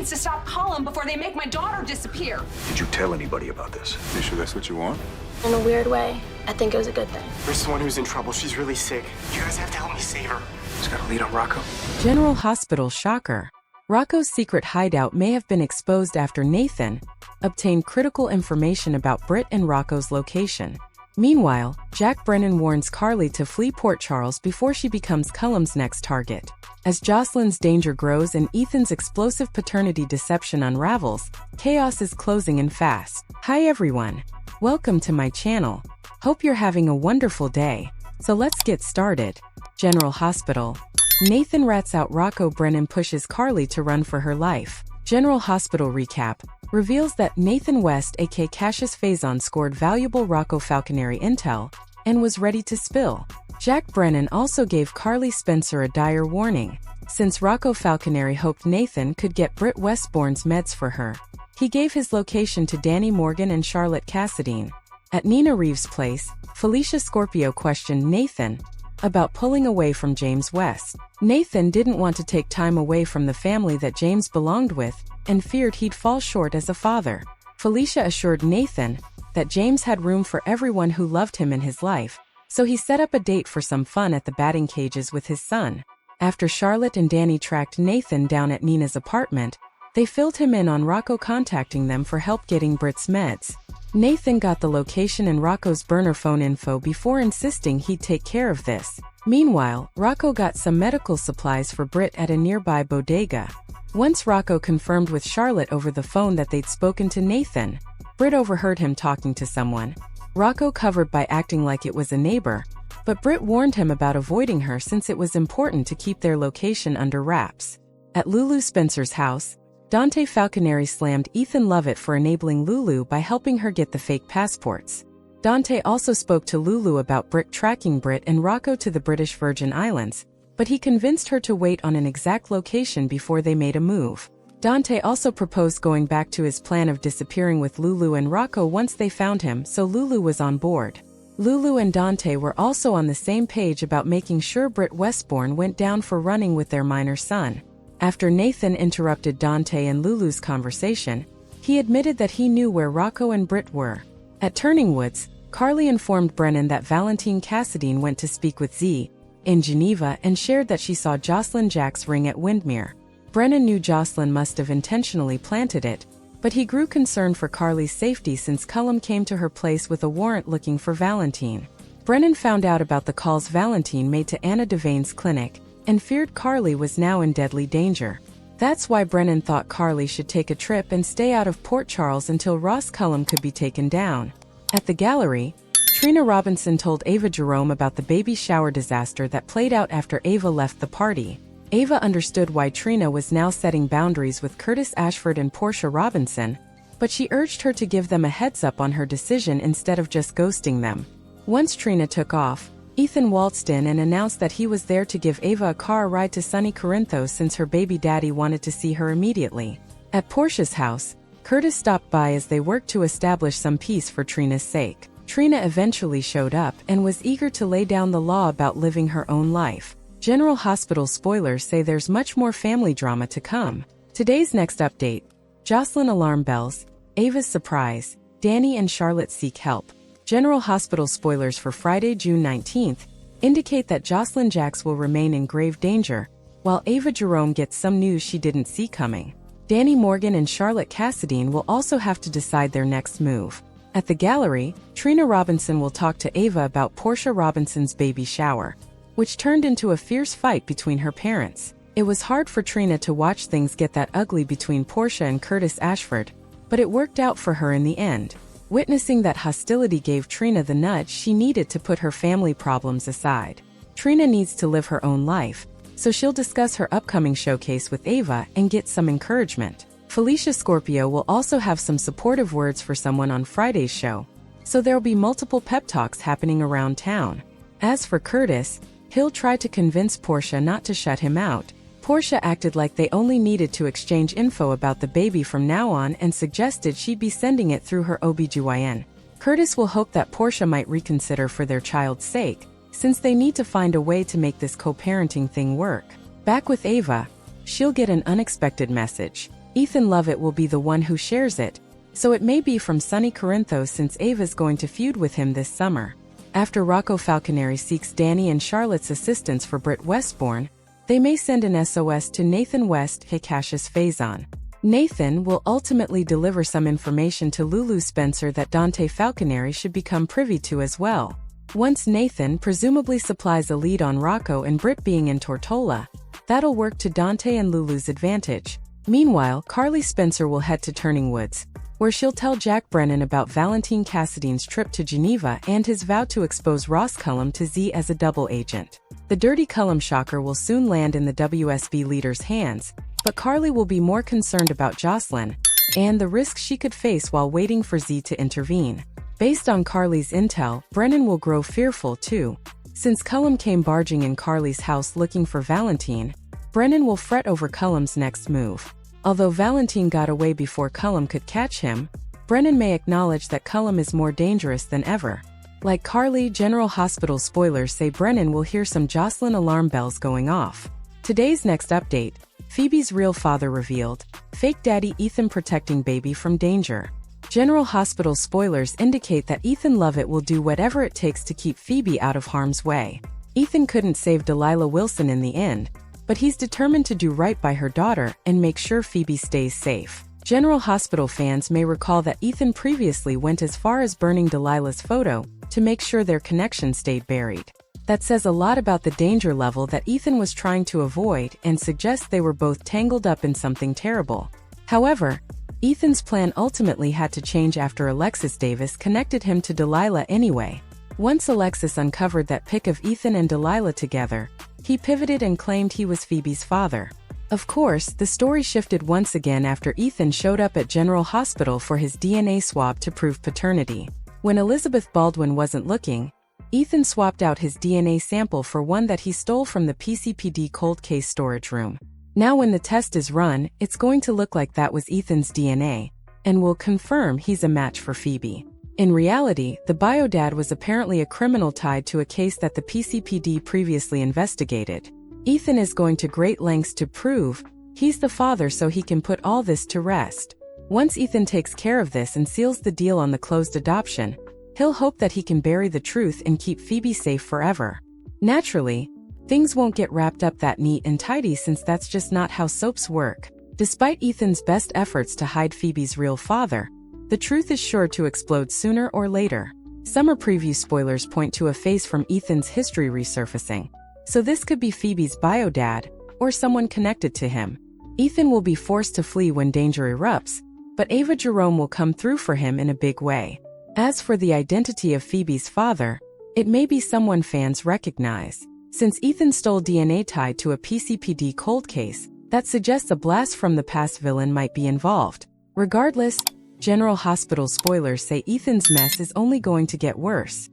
needs to stop Cullum before they make my daughter disappear. Did you tell anybody about this? You sure that's what you want? In a weird way, I think it was a good thing. There's someone who's in trouble. She's really sick. You guys have to help me save her. He's got a lead on Rocco. General Hospital shocker. Rocco's secret hideout may have been exposed after Nathan obtained critical information about Britt and Rocco's location. Meanwhile, Jack Brennan warns Carly to flee Port Charles before she becomes Cullum's next target. As Jocelyn's danger grows and Ethan's explosive paternity deception unravels, chaos is closing in fast. Hi everyone. Welcome to my channel. Hope you're having a wonderful day. So let's get started. General Hospital. Nathan rats out Rocco. Brennan pushes Carly to run for her life. General Hospital recap reveals that Nathan West aka Cassius Faison scored valuable Rocco Falconeri intel and was ready to spill. Jack Brennan also gave Carly Spencer a dire warning, since Rocco Falconeri hoped Nathan could get Britt Westbourne's meds for her. He gave his location to Danny Morgan and Charlotte Cassadine. At Nina Reeves' place, Felicia Scorpio questioned Nathan about pulling away from James West. Nathan didn't want to take time away from the family that James belonged with and feared he'd fall short as a father. Felicia assured Nathan that James had room for everyone who loved him in his life, so he set up a date for some fun at the batting cages with his son. After Charlotte and Danny tracked Nathan down at Nina's apartment, they filled him in on Rocco contacting them for help getting Britt's meds. Nathan got the location and Rocco's burner phone info before insisting he'd take care of this. Meanwhile, Rocco got some medical supplies for Britt at a nearby bodega. Once Rocco confirmed with Charlotte over the phone that they'd spoken to Nathan, Britt overheard him talking to someone. Rocco covered by acting like it was a neighbor, but Britt warned him about avoiding her since it was important to keep their location under wraps. At Lulu Spencer's house, Dante Falconeri slammed Ethan Lovett for enabling Lulu by helping her get the fake passports. Dante also spoke to Lulu about Britt tracking Britt and Rocco to the British Virgin Islands, but he convinced her to wait on an exact location before they made a move. Dante also proposed going back to his plan of disappearing with Lulu and Rocco once they found him, so Lulu was on board. Lulu and Dante were also on the same page about making sure Britt Westbourne went down for running with their minor son. After Nathan interrupted Dante and Lulu's conversation, he admitted that he knew where Rocco and Britt were. At Turning Woods, Carly informed Brennan that Valentine Cassadine went to speak with Z in Geneva and shared that she saw Jocelyn Jack's ring at Windmere. Brennan knew Jocelyn must have intentionally planted it, but he grew concerned for Carly's safety since Cullum came to her place with a warrant looking for Valentine. Brennan found out about the calls Valentine made to Anna Devaine's clinic and feared Carly was now in deadly danger. That's why Brennan thought Carly should take a trip and stay out of Port Charles until Ross Cullum could be taken down. At the gallery, Trina Robinson told Ava Jerome about the baby shower disaster that played out after Ava left the party. Ava understood why Trina was now setting boundaries with Curtis Ashford and Portia Robinson, but she urged her to give them a heads up on her decision instead of just ghosting them. Once Trina took off, Ethan waltzed in and announced that he was there to give Ava a car ride to sunny Corinthos since her baby daddy wanted to see her immediately. At Portia's house, Curtis stopped by as they worked to establish some peace for Trina's sake. Trina eventually showed up and was eager to lay down the law about living her own life. General Hospital spoilers say there's much more family drama to come. Today's next update: Jocelyn alarm bells, Ava's surprise, Danny and Charlotte seek help. General Hospital spoilers for Friday, June 19th, indicate that Jocelyn Jacks will remain in grave danger, while Ava Jerome gets some news she didn't see coming. Danny Morgan and Charlotte Cassadine will also have to decide their next move. At the gallery, Trina Robinson will talk to Ava about Portia Robinson's baby shower, which turned into a fierce fight between her parents. It was hard for Trina to watch things get that ugly between Portia and Curtis Ashford, but it worked out for her in the end. Witnessing that hostility gave Trina the nudge she needed to put her family problems aside. Trina needs to live her own life, so she'll discuss her upcoming showcase with Ava and get some encouragement. Felicia Scorpio will also have some supportive words for someone on Friday's show, so there'll be multiple pep talks happening around town. As for Curtis, he'll try to convince Portia not to shut him out. Portia acted like they only needed to exchange info about the baby from now on and suggested she'd be sending it through her OBGYN. Curtis will hope that Portia might reconsider for their child's sake, since they need to find a way to make this co-parenting thing work. Back with Ava, she'll get an unexpected message. Ethan Lovett will be the one who shares it, so it may be from Sonny Corinthos since Ava's going to feud with him this summer. After Rocco Falconeri seeks Danny and Charlotte's assistance for Britt Westbourne, they may send an SOS to Nathan West Cassius Faison. Nathan will ultimately deliver some information to Lulu Spencer that Dante Falconeri should become privy to as well. Once Nathan presumably supplies a lead on Rocco and Britt being in Tortola, that'll work to Dante and Lulu's advantage. Meanwhile, Carly Spencer will head to Turning Woods, where she'll tell Jack Brennan about Valentine Cassidy's trip to Geneva and his vow to expose Ross Cullum to Z as a double agent. The dirty Cullum shocker will soon land in the WSB leader's hands, but Carly will be more concerned about Jocelyn and the risks she could face while waiting for Z to intervene. Based on Carly's intel, Brennan will grow fearful too. Since Cullum came barging in Carly's house looking for Valentine, Brennan will fret over Cullum's next move. Although Valentine got away before Cullum could catch him, Brennan may acknowledge that Cullum is more dangerous than ever. Like Carly, General Hospital spoilers say Brennan will hear some Jocelyn alarm bells going off. Today's next update, Phoebe's real father revealed, fake daddy Ethan protecting baby from danger. General Hospital spoilers indicate that Ethan Lovett will do whatever it takes to keep Phoebe out of harm's way. Ethan couldn't save Delilah Wilson in the end, but he's determined to do right by her daughter and make sure Phoebe stays safe. General Hospital fans may recall that Ethan previously went as far as burning Delilah's photo to make sure their connection stayed buried. That says a lot about the danger level that Ethan was trying to avoid and suggests they were both tangled up in something terrible. However, Ethan's plan ultimately had to change after Alexis Davis connected him to Delilah anyway. Once Alexis uncovered that pic of Ethan and Delilah together, he pivoted and claimed he was Phoebe's father. Of course, the story shifted once again after Ethan showed up at General Hospital for his DNA swab to prove paternity. When Elizabeth Baldwin wasn't looking, Ethan swapped out his DNA sample for one that he stole from the PCPD cold case storage room. Now when the test is run, it's going to look like that was Ethan's DNA, and will confirm he's a match for Phoebe. In reality, the biodad was apparently a criminal tied to a case that the PCPD previously investigated. Ethan is going to great lengths to prove he's the father so he can put all this to rest. Once Ethan takes care of this and seals the deal on the closed adoption, he'll hope that he can bury the truth and keep Phoebe safe forever. Naturally, things won't get wrapped up that neat and tidy since that's just not how soaps work. Despite Ethan's best efforts to hide Phoebe's real father, the truth is sure to explode sooner or later. Summer preview spoilers point to a face from Ethan's history resurfacing, so this could be Phoebe's biodad, or someone connected to him. Ethan will be forced to flee when danger erupts, but Ava Jerome will come through for him in a big way. As for the identity of Phoebe's father, it may be someone fans recognize. Since Ethan stole DNA tied to a PCPD cold case, that suggests a blast from the past villain might be involved. Regardless, General Hospital spoilers say Ethan's mess is only going to get worse.